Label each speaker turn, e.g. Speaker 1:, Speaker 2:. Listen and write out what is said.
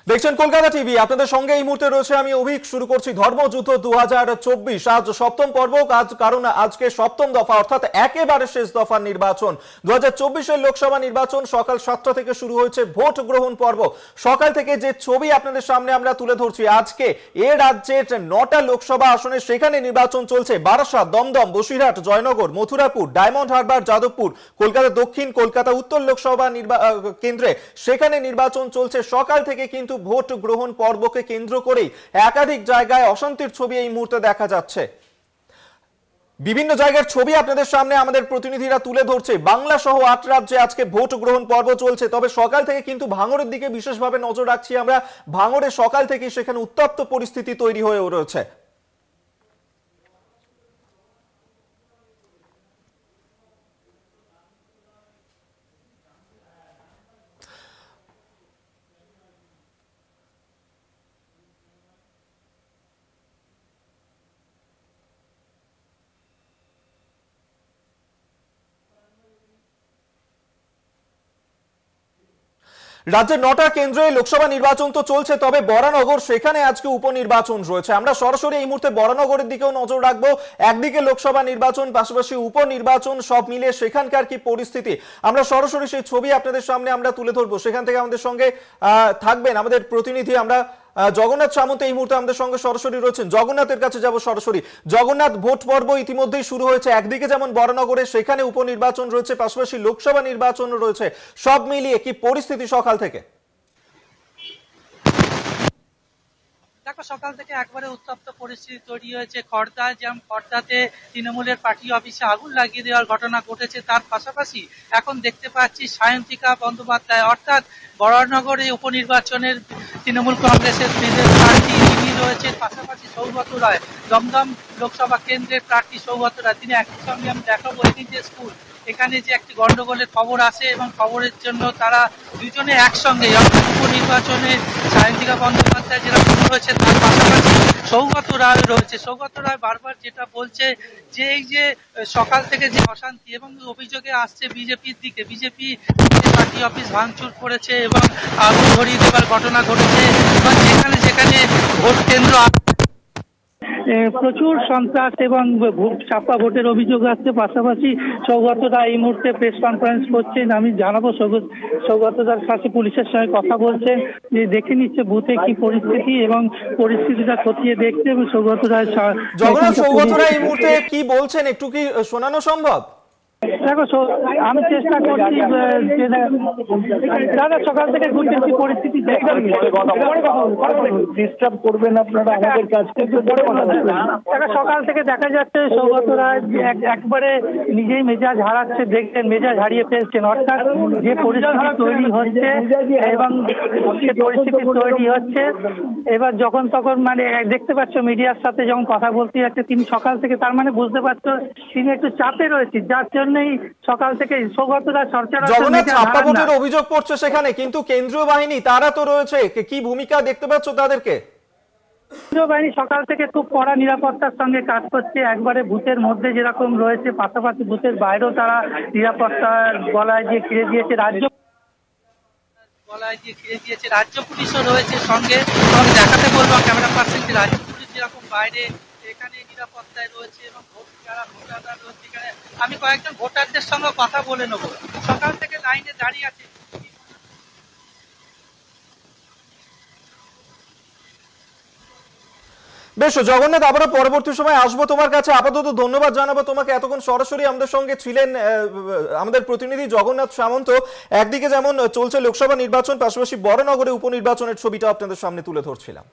Speaker 1: দেখছেন কলকাতা টিভি, আপনাদের সঙ্গে এই মুহূর্তে রয়েছে আমি অভিক। শুরু করছি ধর্মযুদ্ধ 2024। আজ সপ্তম পর্ব, কারণ আজকে সপ্তম দফা অর্থাৎ একেবারে শেষ দফার নির্বাচন। 2024-এর লোকসভা নির্বাচন সকাল 7টা থেকে শুরু হয়েছে ভোট গ্রহণ পর্ব। সকাল থেকে যে ছবি আপনাদের সামনে আমরা তুলে ধরছি, আজকে এ রাজ্যের 9টা লোকসভা আসনে সেখানে নির্বাচন চলছে। বারাসাত, দমদম, বসিরহাট, জয়নগর, মথুরাপুর, ডায়মন্ড হারবার, যাদবপুর, কলকাতা দক্ষিণ, কলকাতা উত্তর লোকসভা কেন্দ্রে সেখানে নির্বাচন চলছে। সকাল থেকে কিন্তু ভোট গ্রহণ পর্বকে কেন্দ্র করেই একাধিক জায়গায় অশান্তির ছবি এই মুহূর্তে দেখা যাচ্ছে। বিভিন্ন জায়গার ছবি আপনাদের সামনে আমাদের প্রতিনিধিরা তুলে ধরছে। বাংলা সহ 8 রাজ্যে আজকে ভোট গ্রহণ পর্ব চলছে। তবে সকাল থেকে কিন্তু ভাঙড়ের দিকে বিশেষভাবে নজর রাখছি আমরা। ভাঙড়ে সকাল থেকে সেখানে উত্তপ্ত পরিস্থিতি তৈরি হয়ে রয়েছে। রাজ্যের 9টা কেন্দ্রে লোকসভা নির্বাচন তো চলছে, তবে বরানগর সেখানে আজকে উপনির্বাচন রয়েছে। আমরা সরাসরি এই মুহূর্তে বরানগরের দিকেও নজর রাখবো। একদিকে লোকসভা নির্বাচন, পাশাপাশি উপনির্বাচন, সব মিলিয়ে সেখানকার কি পরিস্থিতি আমরা সরাসরি সেই ছবি আপনাদের সামনে আমরা তুলে ধরবো। সেখান থেকে আমাদের সঙ্গে থাকবেন আমাদের প্রতিনিধি আমরা জগন্নাথ সামন্ত এই মুহূর্তে আমাদের সঙ্গে সরাসরি রয়েছেন। জগন্নাথের কাছে যাব সরাসরি। জগন্নাথ, ভোট পর্ব ইতিমধ্যেই শুরু হয়েছে। একদিকে যেমন বরানগরে সেখানে উপনির্বাচন রয়েছে, পাশাপাশি লোকসভা নির্বাচন রয়েছে। সব মিলিয়ে কি পরিস্থিতি সকাল থেকে?
Speaker 2: দেখো, সকাল থেকে একবারে উত্তপ্ত পরিস্থিতি তৈরি হয়েছে খড়দা। যেমন খড়দাতে তৃণমূলের পার্টি অফিসে আগুন লাগিয়ে দেওয়ার ঘটনা ঘটেছে। তার পাশাপাশি এখন দেখতে পাচ্ছি সায়ন্তিকা বন্দ্যোপাধ্যায় অর্থাৎ বরানগরে উপনির্বাচনের তৃণমূল কংগ্রেসের প্রার্থী তিনি রয়েছে। পাশাপাশি সৌগত রায়, দমদম লোকসভা কেন্দ্রের প্রার্থী সৌগত রায়, তিনি একই সঙ্গে আমি দেখাবো যে স্কুল এখানে যে একটি গন্ডগোলের খবর আসে এবং খবরের জন্য তারা দুজনে একসঙ্গে উপনির্বাচনে সায়ন্তিকা বন্দ্যোপাধ্যায় যেটা হয়েছে, তার পাশাপাশি সৌগত রায় রয়েছে। সৌগত রায় বারবার যেটা বলছে যে এই যে সকাল থেকে যে অশান্তি এবং অভিযোগে আসছে বিজেপির দিকে, বিজেপি পার্টি অফিস ভাঙচুর করেছে এবং আগুন ধরিয়ে দেওয়ার ঘটনা ঘটেছে এবং যেখানে যেখানে ভোট কেন্দ্র প্রচুর সন্ত্রাস এবং ছাপ্পা ভোটের অভিযোগ আসছে। পাশাপাশি সৌগত রায় এই মুহূর্তে প্রেস কনফারেন্স করছেন। আমি জানাবো সৌগত রায়ের কাছে পুলিশের সঙ্গে কথা বলছেন, যে দেখে নিচ্ছে বুথে কি পরিস্থিতি এবং পরিস্থিতিটা খতিয়ে দেখছে। এবং সৌগত রায়
Speaker 1: এই মুহূর্তে কি বলছেন একটু কি শোনানো সম্ভব?
Speaker 3: দেখো, আমি চেষ্টা করছি দাদা সকাল থেকে ঘুরতে পরিস্থিতি ডিস্টার্ব করবেন আপনারা আমাদের কাছে। সকাল থেকে দেখা যাচ্ছে সৌগত রায় একবারে নিজেই মেজাজ হারাচ্ছে, দেখছেন মেজাজ হারিয়ে ফেলছেন। অর্থাৎ যে পরিস্থিতি তৈরি হচ্ছে এবং যে পরিস্থিতি তৈরি হচ্ছে এবার যখন তখন মানে দেখতে পাচ্ছ মিডিয়ার সাথে যখন কথা বলতে যাচ্ছে তিনি সকাল থেকে, তার মানে বুঝতে পারছো তিনি একটু চাপে রয়েছে, যার জন্যই সকাল থেকে সৌগত রায়
Speaker 1: সরকার অভিযোগ করছে সেখানে। কিন্তু কেন্দ্রীয় বাহিনী তারা তো রয়েছে, কি ভূমিকা দেখতে পাচ্ছ তাদেরকে?
Speaker 3: কেন্দ্রীয় বাহিনী সকাল থেকে খুব কড়া নিরাপত্তার সঙ্গে কাজ করছে। একবারে বুথের মধ্যে যেরকম রয়েছে, পাশাপাশি বুথের বাইরেও তারা নিরাপত্তার গলায় দিয়ে ঘিরে দিয়েছে।
Speaker 2: রাজ্য পুলিশও রয়েছে সঙ্গে। দেখাতে বলবো ক্যামেরা পার্সন যে রাজ্য পুলিশ যেরকম বাইরে এখানে নিরাপত্তায় রয়েছে এবং যারা ভোটাররা রয়েছে এখানে। আমি কয়েকজন ভোটারদের সঙ্গে কথা বলে নেবো। সকাল থেকে লাইনে দাঁড়িয়ে আছে।
Speaker 1: বেশ জগন্নাথ, আবারও পরবর্তী সময় আসবো তোমার কাছে। আপাতত ধন্যবাদ জানাবো তোমাকে, এতক্ষণ সরাসরি আমাদের সঙ্গে ছিলেন আমাদের প্রতিনিধি জগন্নাথ সামন্ত। একদিকে যেমন চলছে লোকসভা নির্বাচন, পাশাপাশি বরানগরে উপনির্বাচনের ছবিটা আপনাদের সামনে তুলে ধরছিলাম।